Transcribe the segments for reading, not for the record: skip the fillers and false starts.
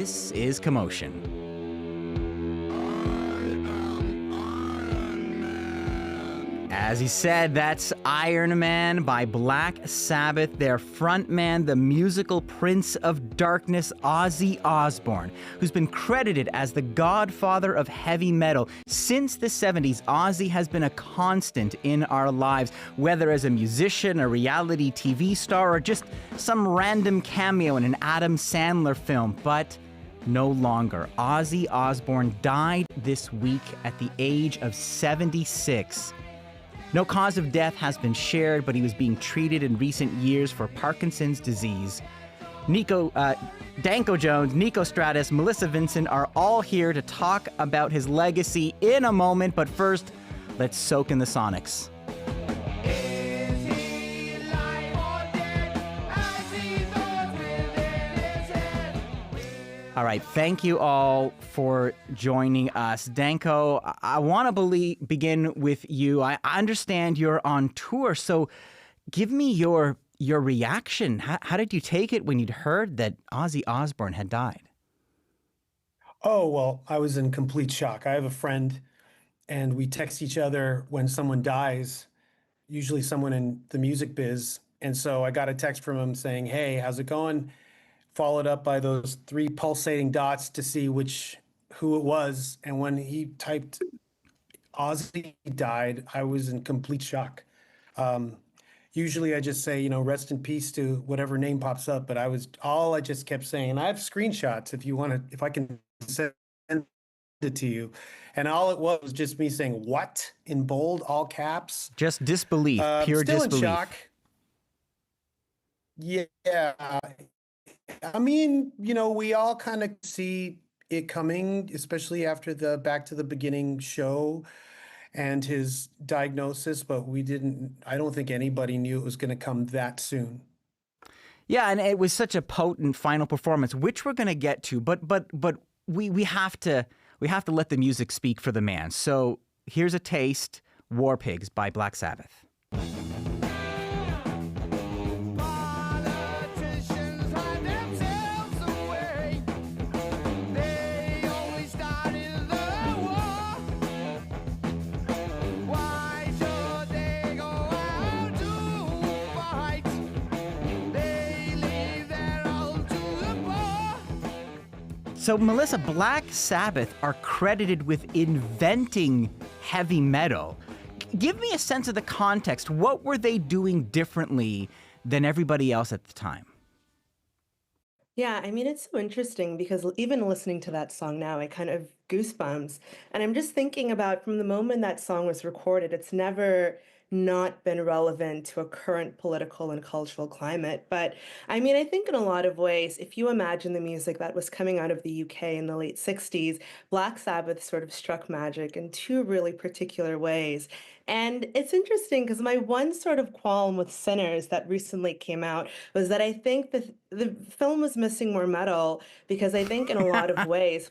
This is Commotion. As he said, that's Iron Man by Black Sabbath, their frontman, the musical prince of darkness, Ozzy Osbourne, who's been credited as the godfather of heavy metal. Since the 70s, Ozzy has been a constant in our lives, whether as a musician, a reality TV star, or just some random cameo in an Adam Sandler film. But no longer. Ozzy Osbourne died this week at the age of 76. No cause of death has been shared, but he was being treated in recent years for Parkinson's disease. Danko Jones, Niko Stratis, Melissa Vincent are all here to talk about his legacy in a moment, but first, let's soak in the Sonics. All right, thank you all for joining us. Danko, I want to begin with you. I understand you're on tour, so give me your reaction. How did you take it when you'd heard that Ozzy Osbourne had died? Oh, well, I was in complete shock. I have a friend, and we text each other when someone dies, usually someone in the music biz. And so I got a text from him saying, "Hey, how's it going?" Followed up by those three pulsating dots to see who it was. And when he typed Ozzy died, I was in complete shock. Usually I just say, rest in peace to whatever name pops up, but I just kept saying, and I have screenshots if I can send it to you. And all it was just me saying, "What?" in bold, all caps. Just disbelief, pure still disbelief. In shock. Yeah. I mean, we all kind of see it coming, especially after the Back to the Beginning show and his diagnosis, but I don't think anybody knew it was going to come that soon. Yeah, and it was such a potent final performance, which we're going to get to, but we have to let the music speak for the man. So here's a taste, War Pigs by Black Sabbath. So, Melissa, Black Sabbath are credited with inventing heavy metal. Give me a sense of the context. What were they doing differently than everybody else at the time? Yeah, I mean, it's so interesting because even listening to that song now, I kind of goosebumps. And I'm just thinking about from the moment that song was recorded, it's never not been relevant to a current political and cultural climate. But I mean, I think in a lot of ways, if you imagine the music that was coming out of the UK in the late 60s, Black Sabbath sort of struck magic in two really particular ways. And it's interesting because my one sort of qualm with Sinners that recently came out was that I think the film was missing more metal because I think in a lot of ways,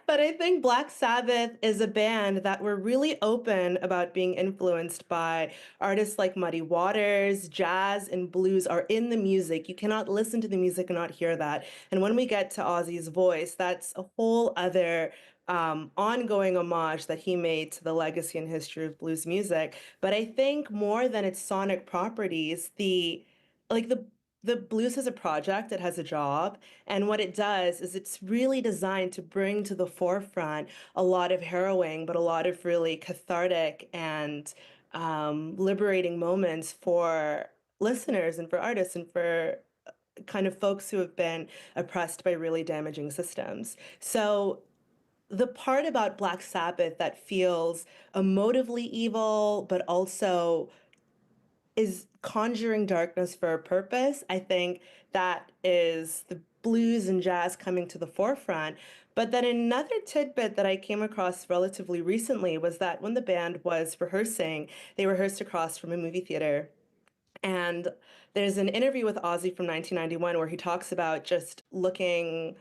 But I think Black Sabbath is a band that were really open about being influenced by artists like Muddy Waters. Jazz and blues are in the music. You cannot listen to the music and not hear that. And when we get to Ozzy's voice, that's a whole other ongoing homage that he made to the legacy and history of blues music. But I think more than its sonic properties, like the blues has a project, it has a job, and what it does is it's really designed to bring to the forefront a lot of harrowing, but a lot of really cathartic and liberating moments for listeners and for artists and for kind of folks who have been oppressed by really damaging systems. So the part about Black Sabbath that feels emotively evil, but also is conjuring darkness for a purpose. I think that is the blues and jazz coming to the forefront. But then another tidbit that I came across relatively recently was that when the band was rehearsing, they rehearsed across from a movie theater. And there's an interview with Ozzy from 1991 where he talks about just looking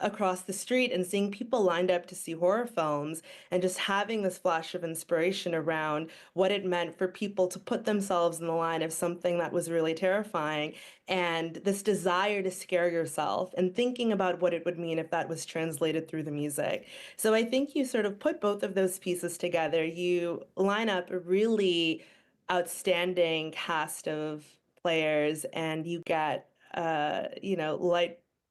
across the street and seeing people lined up to see horror films and just having this flash of inspiration around what it meant for people to put themselves in the line of something that was really terrifying, and this desire to scare yourself and thinking about what it would mean if that was translated through the music. So I think you sort of put both of those pieces together. You line up a really outstanding cast of players, and you get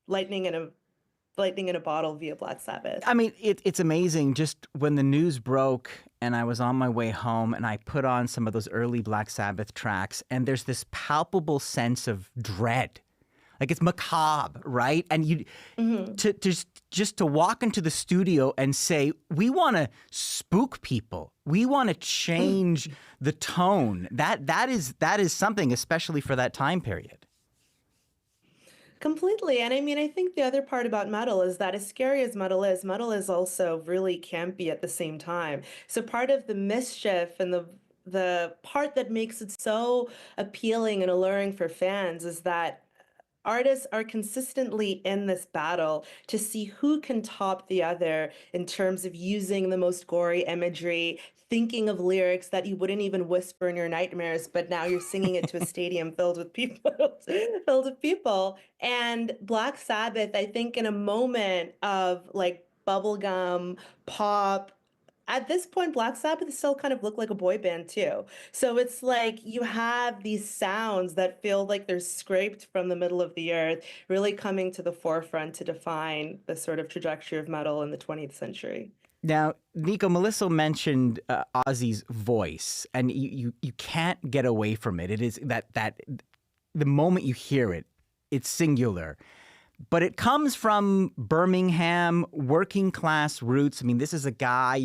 lightning in a bottle via Black Sabbath. I mean, it's amazing. Just when the news broke and I was on my way home and I put on some of those early Black Sabbath tracks, and there's this palpable sense of dread. Like, it's macabre, right? And you to just to walk into the studio and say, we want to spook people. We want to change the tone. That is something, especially for that time period. Completely. And I mean, I think the other part about metal is that as scary as metal is also really campy at the same time. So part of the mischief and the part that makes it so appealing and alluring for fans is that artists are consistently in this battle to see who can top the other in terms of using the most gory imagery, thinking of lyrics that you wouldn't even whisper in your nightmares, but now you're singing it to a stadium filled with people, filled with people. And Black Sabbath, I think, in a moment of like bubblegum, pop, at this point, Black Sabbath still kind of look like a boy band too. So it's like you have these sounds that feel like they're scraped from the middle of the earth, really coming to the forefront to define the sort of trajectory of metal in the 20th century. Now, Niko, Melissa mentioned Ozzy's voice, and you can't get away from it. It is that the moment you hear it, it's singular. But it comes from Birmingham, working class roots. I mean, this is a guy,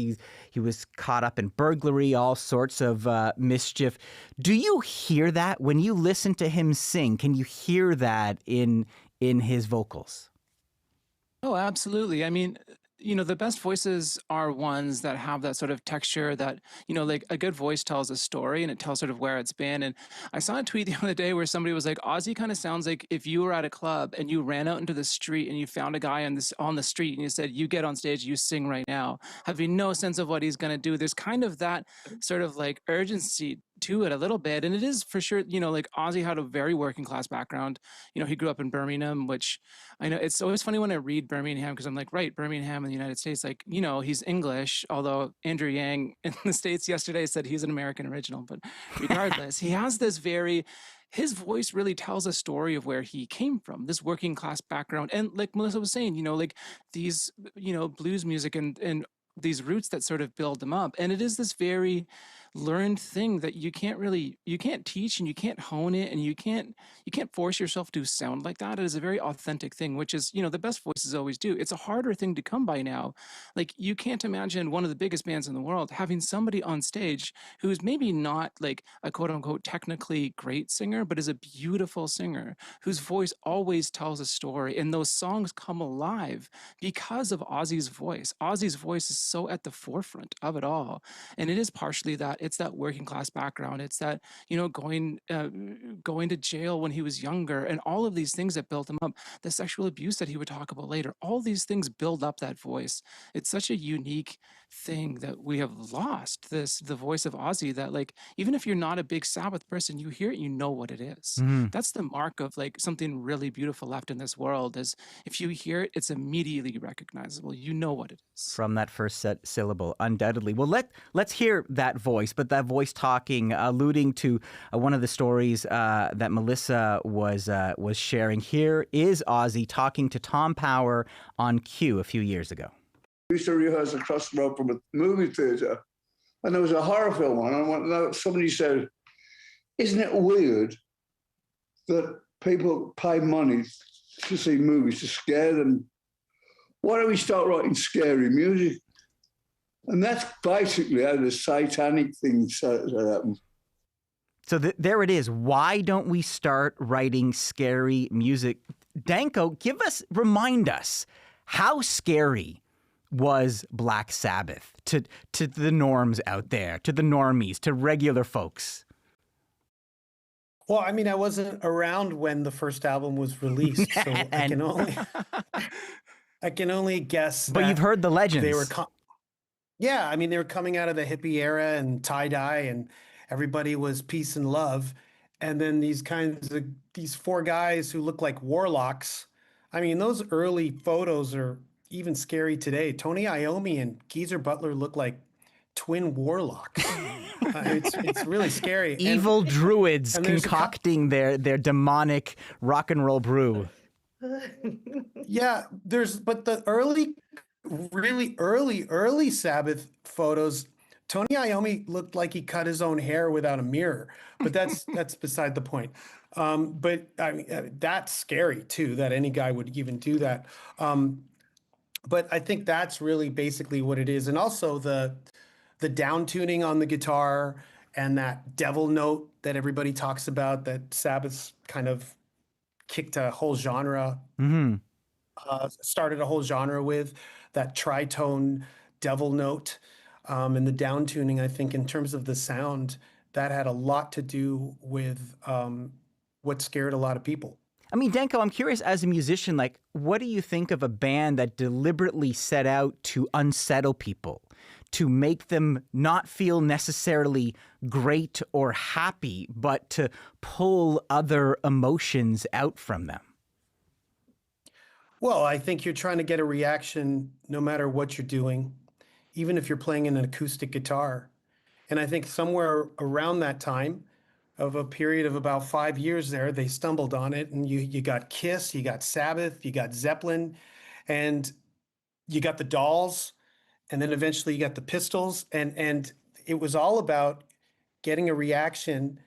he was caught up in burglary, all sorts of mischief. Do you hear that when you listen to him sing? Can you hear that in his vocals? Oh, absolutely. I mean, the best voices are ones that have that sort of texture that, like a good voice tells a story and it tells sort of where it's been. And I saw a tweet the other day where somebody was like, Ozzy kind of sounds like if you were at a club and you ran out into the street and you found a guy on the street and you said, you get on stage, you sing right now, having no sense of what he's going to do. There's kind of that sort of like urgency to it a little bit. And it is for sure, like Ozzy had a very working class background. He grew up in Birmingham, which I know it's always funny when I read Birmingham because I'm like, right, Birmingham in the United States, like, he's English, although Andrew Yang in the States yesterday said he's an American original. But regardless, he has this his voice really tells a story of where he came from, this working class background. And like Melissa was saying, like these, blues music and these roots that sort of build them up. And it is this very learned thing that you can't teach and you can't hone it and you can't force yourself to sound like that. It is a very authentic thing, which is, the best voices always do. It's a harder thing to come by now. Like you can't imagine one of the biggest bands in the world having somebody on stage who's maybe not like a quote unquote technically great singer, but is a beautiful singer whose voice always tells a story. And those songs come alive because of Ozzy's voice. Ozzy's voice is so at the forefront of it all. And it is partially that. It's that working class background. It's that, going to jail when he was younger and all of these things that built him up, the sexual abuse that he would talk about later, all these things build up that voice. It's such a unique thing that we have lost the voice of Ozzy that like, even if you're not a big Sabbath person, you hear it, you know what it is. Mm-hmm. That's the mark of like something really beautiful left in this world is if you hear it, it's immediately recognizable. You know what it is. From that first syllable, undoubtedly. Well, let's hear that voice, but that voice talking, alluding to one of the stories that Melissa was sharing. Here is Ozzy talking to Tom Power on Q a few years ago. We used to rehearse across the road from a movie theatre, and there was a horror film on, and somebody said, isn't it weird that people pay money to see movies to scare them? Why don't we start writing scary music? And that's basically how the satanic thing happened. So there it is. Why don't we start writing scary music? Danko, remind us, how scary was Black Sabbath to the norms out there, to the normies, to regular folks? Well, I mean, I wasn't around when the first album was released, so I can only... I can only guess But you've that heard the they were legends. yeah, I mean, they were coming out of the hippie era and tie-dye, and everybody was peace and love. And then these four guys who look like warlocks. I mean, those early photos are even scary today. Tony Iommi and Geezer Butler look like twin warlocks. It's really scary. Evil druids and there's a concocting their demonic rock and roll brew. Yeah, but the really early Sabbath photos, Tony Iommi looked like he cut his own hair without a mirror, but that's beside the point. But I mean, that's scary too, that any guy would even do that. But I think that's really basically what it is, and also the down tuning on the guitar and that devil note that everybody talks about, that Sabbaths kind of kicked a whole genre, started a whole genre with that tritone devil note, and the down tuning. I think in terms of the sound, that had a lot to do with what scared a lot of people. I mean, Danko, I'm curious, as a musician, like, what do you think of a band that deliberately set out to unsettle people, to make them not feel necessarily great or happy, but to pull other emotions out from them? Well, I think you're trying to get a reaction no matter what you're doing, even if you're playing an acoustic guitar. And I think somewhere around that time, of a period of about 5 years there, they stumbled on it, and you got Kiss, you got Sabbath, you got Zeppelin, and you got the Dolls, and then eventually you got the Pistols, and it was all about getting a reaction,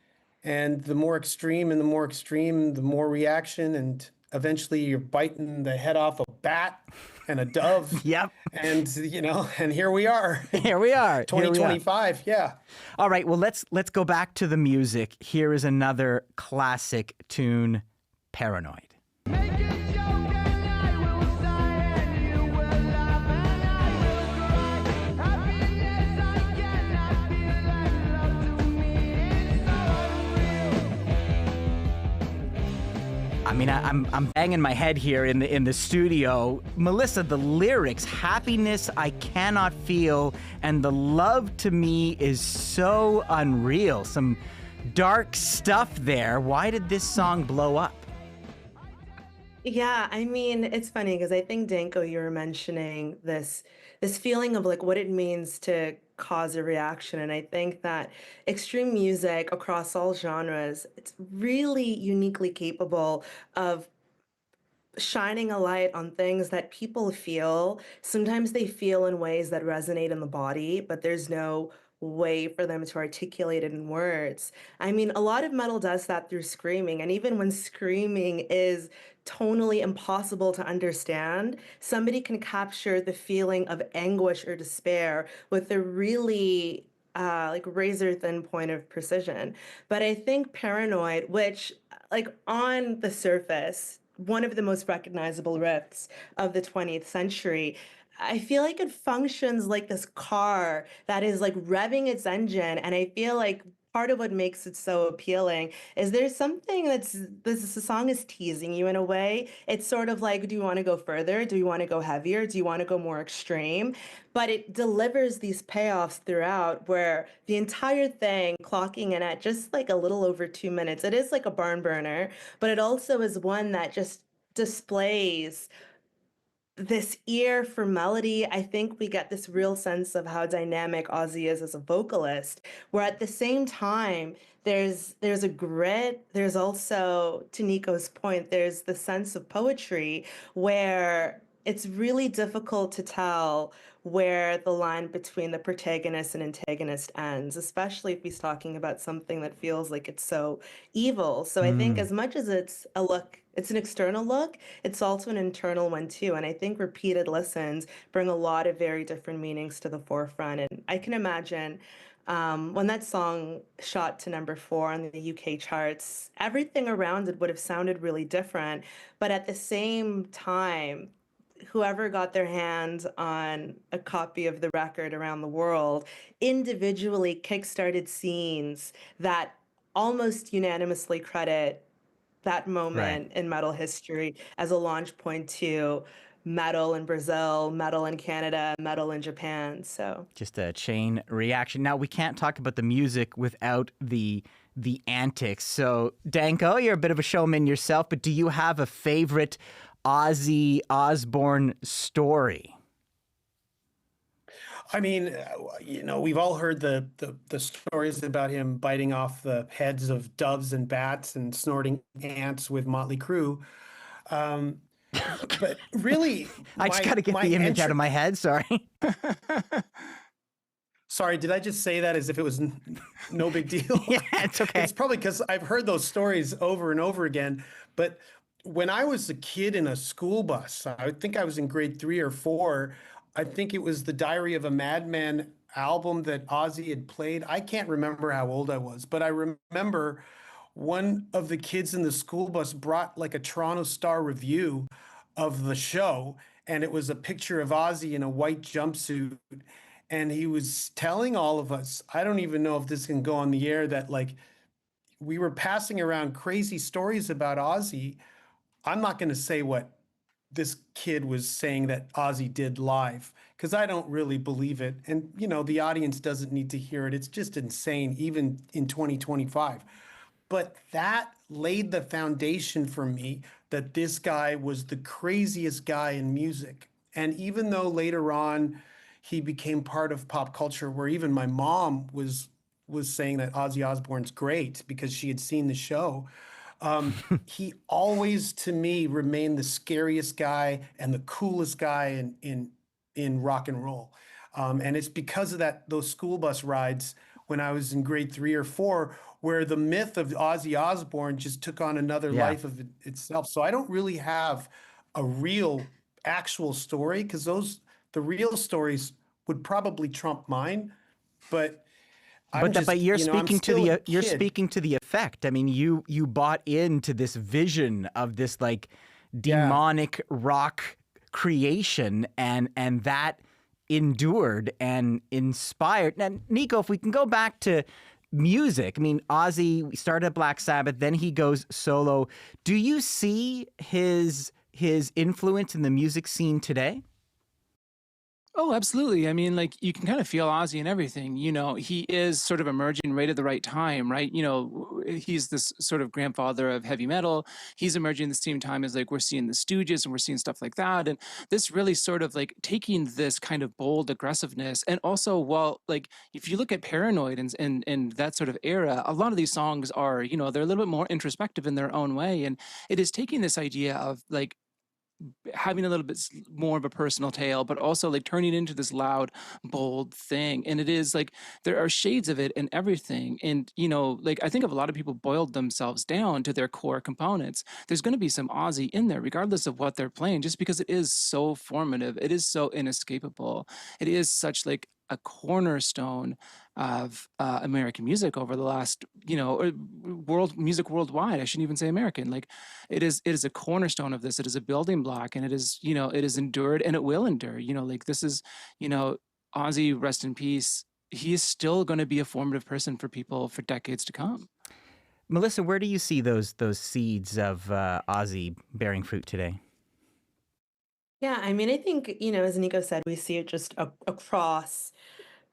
and the more extreme and the more extreme, the more reaction, and eventually you're biting the head off a bat and a dove. Yep. And and here we are. Here we are. 2025. Yeah. All right, well, let's go back to the music. Here is another classic tune, Paranoid. I mean, I'm banging my head here in the studio. Melissa, the lyrics, happiness I cannot feel, and the love to me is so unreal. Some dark stuff there. Why did this song blow up? Yeah, I mean, it's funny because I think, Danko, you were mentioning this feeling of like what it means to cause a reaction. And I think that extreme music across all genres, it's really uniquely capable of shining a light on things that people feel. Sometimes they feel in ways that resonate in the body, but there's no way for them to articulate it in words. I mean, a lot of metal does that through screaming, and even when screaming is tonally impossible to understand, somebody can capture the feeling of anguish or despair with a really like razor thin point of precision. But I think Paranoid, which like on the surface, one of the most recognizable riffs of the 20th century, I feel like it functions like this car that is like revving its engine. And I feel like part of what makes it so appealing is there's something this song is teasing you in a way. It's sort of like, do you want to go further? Do you want to go heavier? Do you want to go more extreme? But it delivers these payoffs throughout where the entire thing clocking in at just like a little over 2 minutes. It is like a barn burner, but it also is one that just displays this ear for melody. I think we get this real sense of how dynamic Ozzy is as a vocalist, where at the same time, there's a grit. There's also, to Niko's point, there's the sense of poetry where it's really difficult to tell where the line between the protagonist and antagonist ends, especially if he's talking about something that feels like it's so evil. So I think as much as it's a look, it's an external look, it's also an internal one too. And I think repeated listens bring a lot of very different meanings to the forefront. And I can imagine when that song shot to #4 on the UK charts, everything around it would have sounded really different. But at the same time, whoever got their hands on a copy of the record around the world individually kickstarted scenes that almost unanimously credit that moment in metal history as a launch point to metal in Brazil, metal in Canada, metal in Japan. So Just a chain reaction. Now, we can't talk about the music without the antics. So, Danko, you're a bit of a showman yourself, but do you have a favorite Ozzy Osbourne story? I mean, we've all heard the stories about him biting off the heads of doves and bats and snorting ants with Motley Crue. Um, but really, I just got to get the image out of my head. Sorry. Sorry, did I just say that as if it was no big deal? Yeah, it's okay. It's probably because I've heard those stories over and over again. But when I was a kid in a school bus, I think I was in grade 3 or 4. I think it was the Diary of a Madman album that Ozzy had played. I can't remember how old I was, but I remember one of the kids in the school bus brought like a Toronto Star review of the show, and it was a picture of Ozzy in a white jumpsuit. And he was telling all of us, I don't even know if this can go on the air, that like we were passing around crazy stories about Ozzy. I'm not going to say what this kid was saying that Ozzy did live, because I don't really believe it. And, the audience doesn't need to hear it. It's just insane, even in 2025. But that laid the foundation for me that this guy was the craziest guy in music. And even though later on he became part of pop culture, where even my mom was saying that Ozzy Osbourne's great because she had seen the show, he always, to me, remained the scariest guy and the coolest guy in rock and roll. And it's because of those school bus rides when I was in grade 3 or 4, where the myth of Ozzy Osbourne just took on another life of itself. So I don't really have a real, actual story, because the real stories would probably trump mine. But You're speaking to the you're kid. speaking to the effect. I mean, you bought into this vision of this like demonic rock creation, and that endured and inspired. Now, Niko, if we can go back to music, I mean, Ozzy started at Black Sabbath, then he goes solo. Do you see his influence in the music scene today? Oh, absolutely. I mean, like, you can kind of feel Ozzy in everything. He is sort of emerging right at the right time, right? He's this sort of grandfather of heavy metal. He's emerging at the same time as like we're seeing the Stooges and we're seeing stuff like that. And this really sort of like taking this kind of bold aggressiveness. And also, well, like if you look at Paranoid and that sort of era, a lot of these songs are, they're a little bit more introspective in their own way. And it is taking this idea of like having a little bit more of a personal tale, but also like turning into this loud, bold thing. And it is like there are shades of it in everything. And like I think if a lot of people boiled themselves down to their core components, there's going to be some Ozzy in there, regardless of what they're playing, just because it is so formative. It is so inescapable. It is such like a cornerstone of American music over the last, world music worldwide. I shouldn't even say American. Like it is a cornerstone of this. It is a building block, and it is, it is endured and it will endure. Like this is, Ozzy, rest in peace. He is still going to be a formative person for people for decades to come. Melissa, where do you see those seeds of Ozzy bearing fruit today? yeah, I mean, I think, as Niko said, we see it just across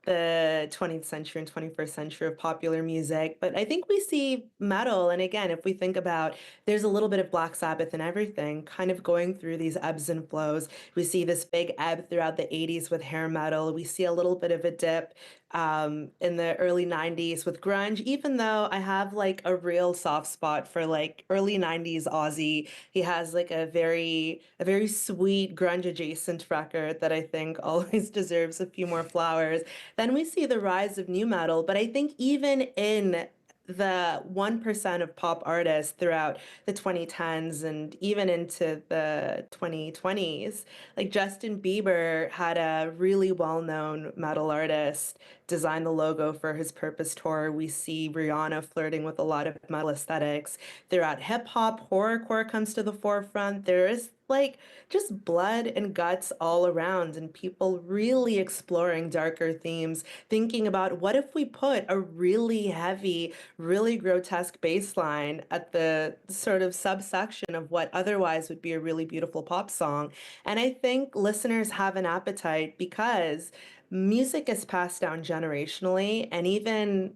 the 20th century and 21st century of popular music. But I think we see metal. And again, if we think about, there's a little bit of Black Sabbath and everything kind of going through these ebbs and flows. We see this big ebb throughout the 80s with hair metal. We see a little bit of a dip in the early 90s with grunge, even though I have like a real soft spot for like early 90s Ozzy. He has like a very sweet grunge adjacent record that I think always deserves a few more flowers. Then we see the rise of new metal, but I think even in the 1% of pop artists throughout the 2010s and even into the 2020s, like Justin Bieber had a really well-known metal artist design the logo for his Purpose tour. We see Rihanna flirting with a lot of metal aesthetics. Throughout hip hop, horrorcore comes to the forefront. There is like just blood and guts all around, and people really exploring darker themes, thinking about what if we put a really heavy, really grotesque bass line at the sort of subsection of what otherwise would be a really beautiful pop song. And I think listeners have an appetite because music is passed down generationally, and even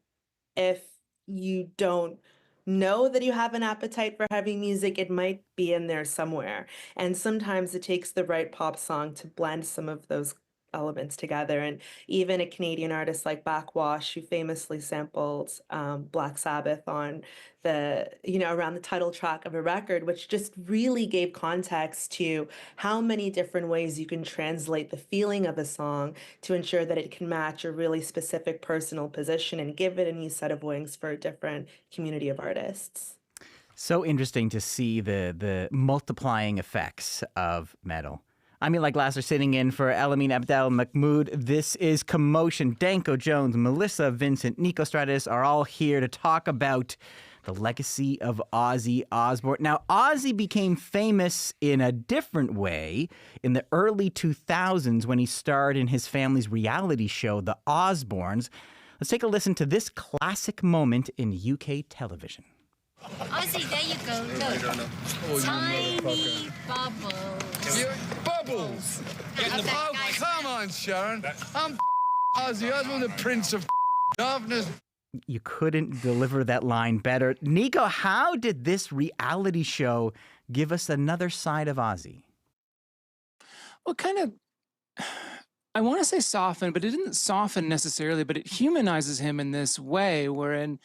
if you don't know that you have an appetite for heavy music, it might be in there somewhere. And sometimes it takes the right pop song to blend some of those elements together. And even a Canadian artist like Backwash, who famously sampled Black Sabbath on around the title track of a record, which just really gave context to how many different ways you can translate the feeling of a song to ensure that it can match a really specific personal position and give it a new set of wings for a different community of artists. So interesting to see the multiplying effects of metal. I'm Eli Glasner sitting in for Elamin Abdelmahmoud. This is Commotion. Danko Jones, Melissa Vincent, Niko Stratis are all here to talk about the legacy of Ozzy Osbourne. Now, Ozzy became famous in a different way in the early 2000s when he starred in his family's reality show, The Osbournes. Let's take a listen to this classic moment in UK television. Ozzy, there you go. Look. Tiny bubbles. Bubbles! Oh, come on, Sharon. I'm Ozzy Osbourne, the Prince of Darkness. You couldn't deliver that line better. Niko, how did this reality show give us another side of Ozzy? Well, kind of, I want to say soften, but it didn't soften necessarily, but it humanizes him in this way wherein,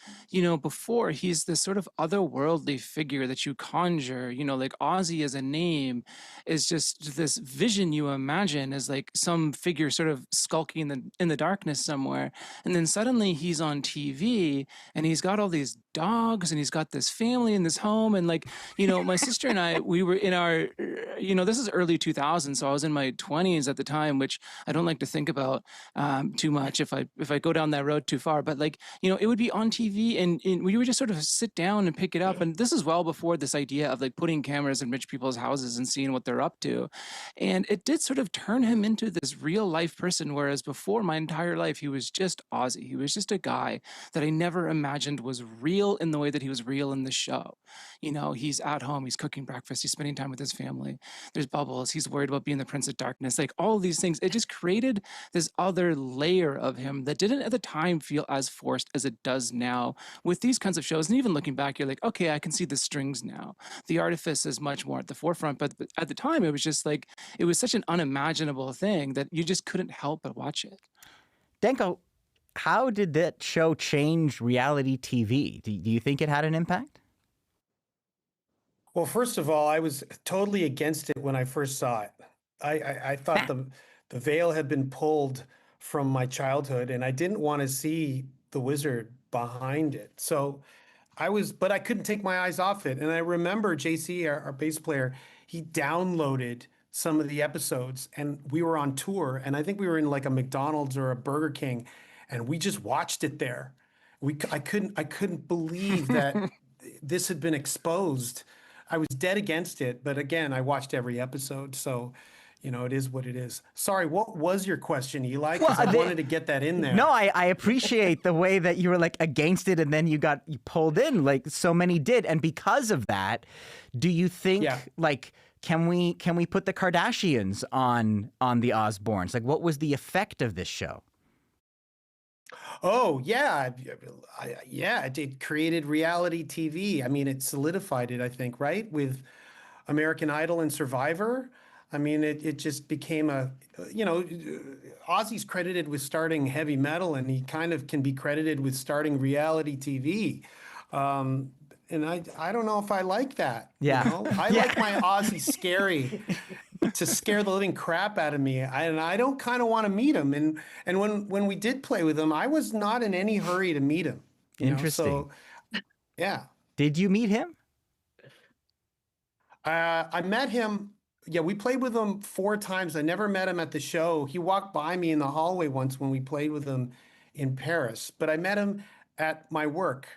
before he's this sort of otherworldly figure that you conjure, like Ozzy as a name is just this vision you imagine as like some figure sort of skulking in the darkness somewhere. And then suddenly he's on TV and he's got all these dogs and he's got this family in this home. And like, my sister and I, we were in our, this is early 2000s. So I was in my 20s at the time, which I don't like to think about too much if I go down that road too far. But like, it would be on TV and we would just sort of sit down and pick it up. And this is well before this idea of like putting cameras in rich people's houses and seeing what they're up to. And it did sort of turn him into this real life person. Whereas before my entire life, he was just Ozzy. He was just a guy that I never imagined was real in the way that he was real in the show. He's at home, he's cooking breakfast, he's spending time with his family. There's bubbles, he's worried about being the Prince of Darkness. Like all of these things, it just created this other layer of him that didn't at the time feel as forced as it does now with these kinds of shows. And even looking back, you're like, okay, I can see the strings now. The artifice is much more at the forefront. But at the time, it was just like, it was such an unimaginable thing that you just couldn't help but watch it. Danko, how did that show change reality TV? Do you think it had an impact? Well, first of all, I was totally against it when I first saw it. I thought the veil had been pulled from my childhood, and I didn't want to see the wizard behind it. So but I couldn't take my eyes off it. And I remember JC, our bass player, he downloaded some of the episodes, and we were on tour, and I think we were in like a McDonald's or a Burger King, and we just watched it there. I couldn't believe that this had been exposed. I was dead against it, but again, I watched every episode, so it is what it is. Sorry, what was your question, Eli? Because I wanted to get that in there. No, I appreciate the way that you were like against it, and then you pulled in like so many did, and because of that, do you think like can we put the Kardashians on the Osbournes? Like, what was the effect of this show? Oh, yeah. It created reality TV. I mean, it solidified it, I think, right? With American Idol and Survivor. I mean, it just became Ozzy's credited with starting heavy metal, and he kind of can be credited with starting reality TV. And I don't know if I like that. Yeah. I like my Ozzy scary to scare the living crap out of me. And I don't kind of want to meet him. And when we did play with him, I was not in any hurry to meet him. Interesting. So, yeah. Did you meet him? I met him. Yeah, we played with him 4 times. I never met him at the show. He walked by me in the hallway once when we played with him in Paris. But I met him at my work.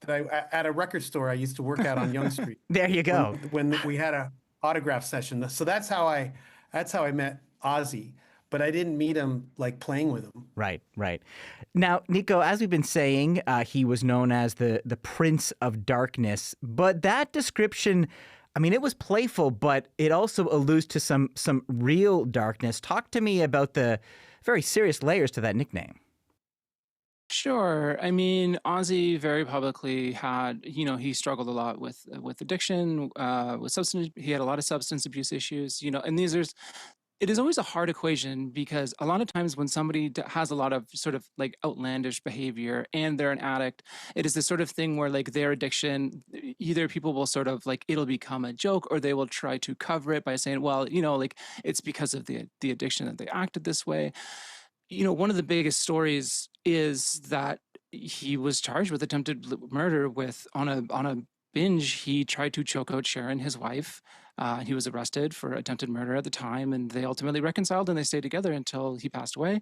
At a record store I used to work at on Yonge Street. There you go. When we had autograph session. So that's how I met Ozzy, but I didn't meet him like playing with him. Right, right. Now, Niko, as we've been saying, he was known as the Prince of Darkness, but that description, I mean, it was playful, but it also alludes to some real darkness. Talk to me about the very serious layers to that nickname. Sure. I mean, Ozzy very publicly had, he struggled a lot with addiction, with substance. He had a lot of substance abuse issues, and it is always a hard equation because a lot of times when somebody has a lot of sort of like outlandish behavior and they're an addict, it is this sort of thing where like their addiction, either people will sort of like, it'll become a joke or they will try to cover it by saying, well, like it's because of the addiction that they acted this way. One of the biggest stories is that he was charged with attempted murder on a binge. He tried to choke out Sharon, his wife. He was arrested for attempted murder at the time, and they ultimately reconciled and they stayed together until he passed away.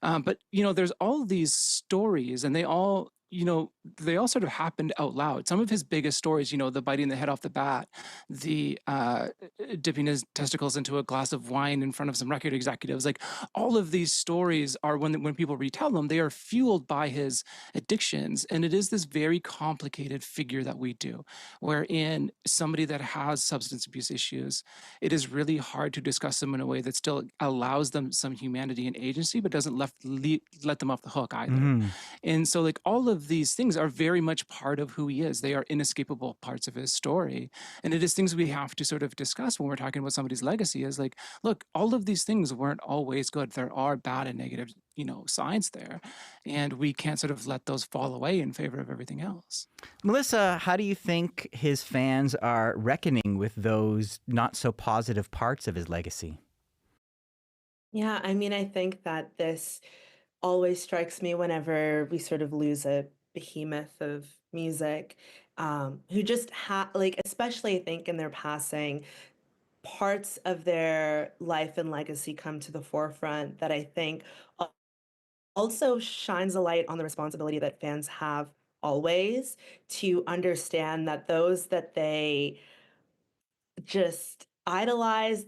But there's all these stories, and they all sort of happened out loud. Some of his biggest stories, the biting the head off the bat, the dipping his testicles into a glass of wine in front of some record executives, like all of these stories are when people retell them, they are fueled by his addictions. And it is this very complicated figure that we do, wherein somebody that has substance abuse issues, it is really hard to discuss them in a way that still allows them some humanity and agency, but doesn't let them off the hook either. And so like all of these things are very much part of who he is. They are inescapable parts of his story. And it is things we have to sort of discuss when we're talking about somebody's legacy is like, look, all of these things weren't always good. There are bad and negative, sides there. And we can't sort of let those fall away in favor of everything else. Melissa, how do you think his fans are reckoning with those not so positive parts of his legacy? Yeah, I mean, I think that this always strikes me whenever we sort of lose a behemoth of music, who just like, especially I think in their passing, parts of their life and legacy come to the forefront that I think also shines a light on the responsibility that fans have always to understand that those that they just idolize,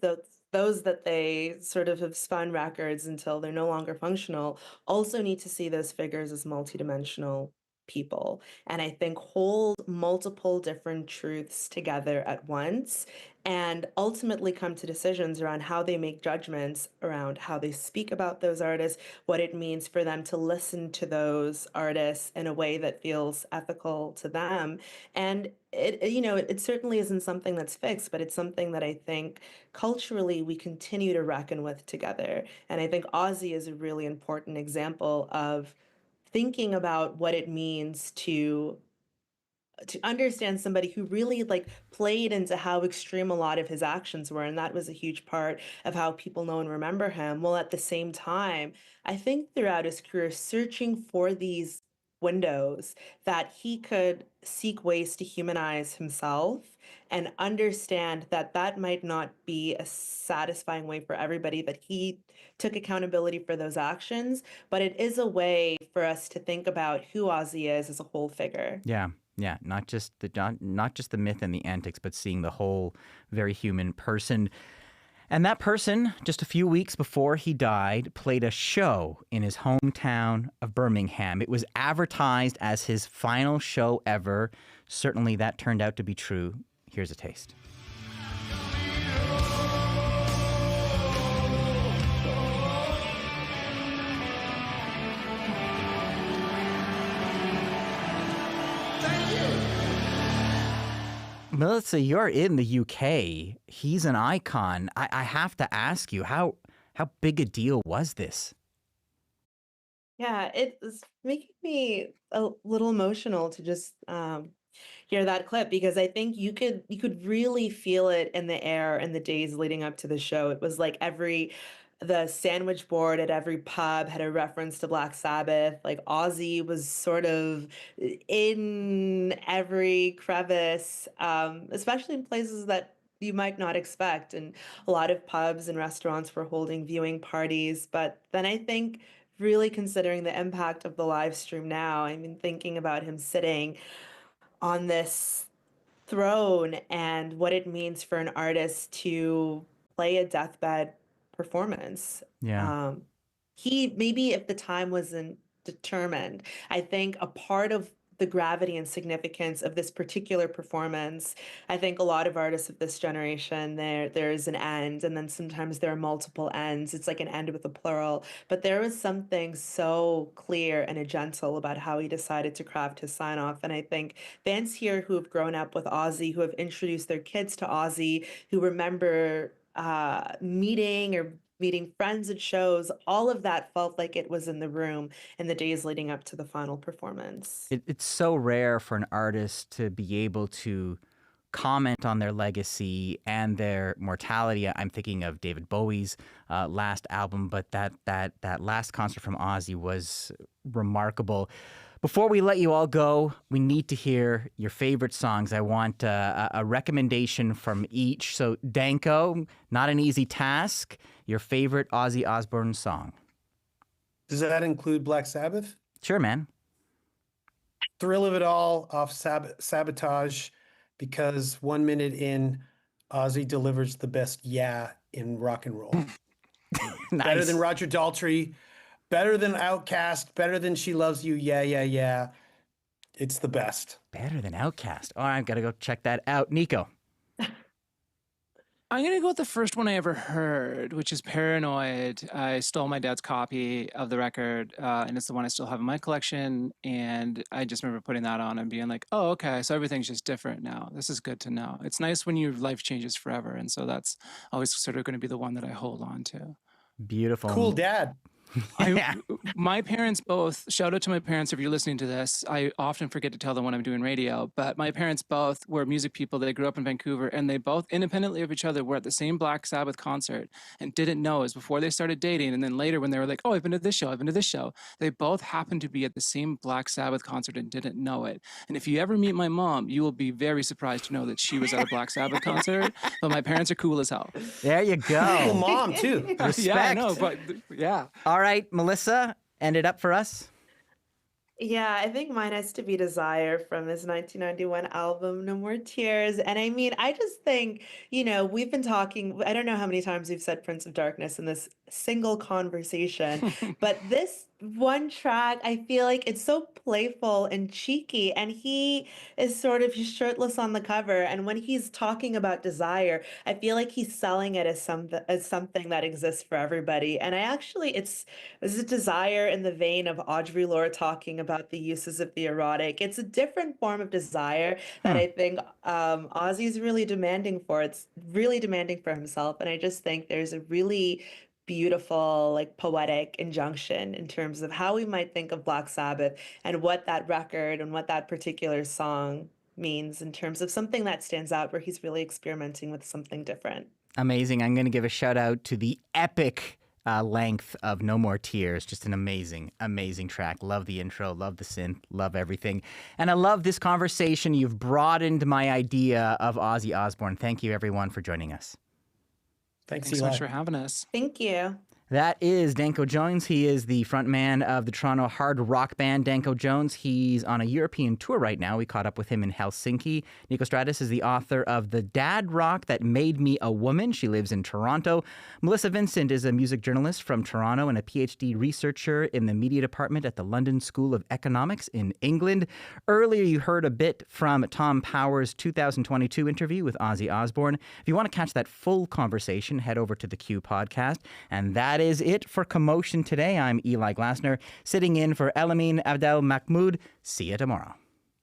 those that they sort of have spun records until they're no longer functional, also need to see those figures as multidimensional people. And I think hold multiple different truths together at once and ultimately come to decisions around how they make judgments around how they speak about those artists, what it means for them to listen to those artists in a way that feels ethical to them. And it certainly isn't something that's fixed, but it's something that I think culturally we continue to reckon with together. And I think Ozzy is a really important example of thinking about what it means to understand somebody who really like played into how extreme a lot of his actions were, and that was a huge part of how people know and remember him. Well, at the same time, I think throughout his career, searching for these windows that he could seek ways to humanize himself and understand that that might not be a satisfying way for everybody, that he took accountability for those actions, but it is a way for us to think about who Ozzy is as a whole figure. Yeah. Yeah, not just the myth and the antics, but seeing the whole very human person. And that person, just a few weeks before he died, played a show in his hometown of Birmingham. It was advertised as his final show ever. Certainly that turned out to be true. Here's a taste. Melissa, you're in the UK. He's an icon. I have to ask you, how big a deal was this? Yeah, it was making me a little emotional to just hear that clip because I think you could really feel it in the air in the days leading up to the show. It was like the sandwich board at every pub had a reference to Black Sabbath. Like Ozzy was sort of in every crevice, especially in places that you might not expect. And a lot of pubs and restaurants were holding viewing parties. But then I think really considering the impact of the live stream now, I mean, thinking about him sitting on this throne and what it means for an artist to play a deathbed performance. Yeah. He maybe if the time wasn't determined, I think a part of the gravity and significance of this particular performance, I think a lot of artists of this generation, there's an end, and then sometimes there are multiple ends. It's like an end with a plural. But there was something so clear and gentle about how he decided to craft his sign off. And I think fans here who have grown up with Ozzy, who have introduced their kids to Ozzy, who remember meeting friends at shows, all of that felt like it was in the room in the days leading up to the final performance. It's so rare for an artist to be able to comment on their legacy and their mortality. I'm thinking of David Bowie's last album, but that last concert from Ozzy was remarkable. Before we let you all go, we need to hear your favorite songs. I want a recommendation from each. So, Danko, not an easy task. Your favorite Ozzy Osbourne song? Does that include Black Sabbath? Sure, man. Thrill of It All off Sabotage, because 1 minute in, Ozzy delivers the best yeah in rock and roll. Nice. Better than Roger Daltrey, better than Outkast, better than She Loves You, yeah, yeah, yeah. It's the best. Better than Outkast. All right, I've got to go check that out. Niko. I'm going to go with the first one I ever heard, which is Paranoid. I stole my dad's copy of the record, and it's the one I still have in my collection. And I just remember putting that on and being like, oh, okay, so everything's just different now. This is good to know. It's nice when your life changes forever. And so that's always sort of going to be the one that I hold on to. Beautiful. Cool dad. My parents both, shout out to my parents if you're listening to this. I often forget to tell them when I'm doing radio, but my parents both were music people. They grew up in Vancouver, and they both, independently of each other, were at the same Black Sabbath concert and didn't know. It was before they started dating. And then later when they were like, oh, I've been to this show, I've been to this show. They both happened to be at the same Black Sabbath concert and didn't know it. And if you ever meet my mom, you will be very surprised to know that she was at a Black Sabbath concert, but my parents are cool as hell. There you go. Cool mom, too. Respect. Yeah, I know, but yeah. All right, Melissa, end it up for us. Yeah, I think mine has to be Desire from his 1991 album, No More Tears. And I mean, I just think, we've been talking, I don't know how many times we've said Prince of Darkness in this single conversation, but this one track, I feel like it's so playful and cheeky, and he is sort of shirtless on the cover. And when he's talking about desire, I feel like he's selling it as something that exists for everybody. And it's a desire in the vein of Audre Lorde talking about the uses of the erotic. It's a different form of desire that I think Ozzy's really demanding for. It's really demanding for himself. And I just think there's a really beautiful, like poetic injunction in terms of how we might think of Black Sabbath and what that record and what that particular song means in terms of something that stands out where he's really experimenting with something different. Amazing. I'm going to give a shout out to the epic length of No More Tears. Just an amazing, amazing track. Love the intro, love the synth, love everything. And I love this conversation. You've broadened my idea of Ozzy Osbourne. Thank you, everyone, for joining us. Thanks so Eli. much for having us. Thank you. That is Danko Jones. He is the frontman of the Toronto hard rock band Danko Jones. He's on a European tour right now. We caught up with him in Helsinki. Niko Stratis is the author of The Dad Rock That Made Me a Woman. She lives in Toronto. Melissa Vincent is a music journalist from Toronto and a PhD researcher in the media department at the London School of Economics in England. Earlier, you heard a bit from Tom Power's 2022 interview with Ozzy Osbourne. If you want to catch that full conversation, head over to the Q podcast. And that is it for Commotion today. I'm Eli Glasner, sitting in for Elamin Abdelmahmoud. See you tomorrow.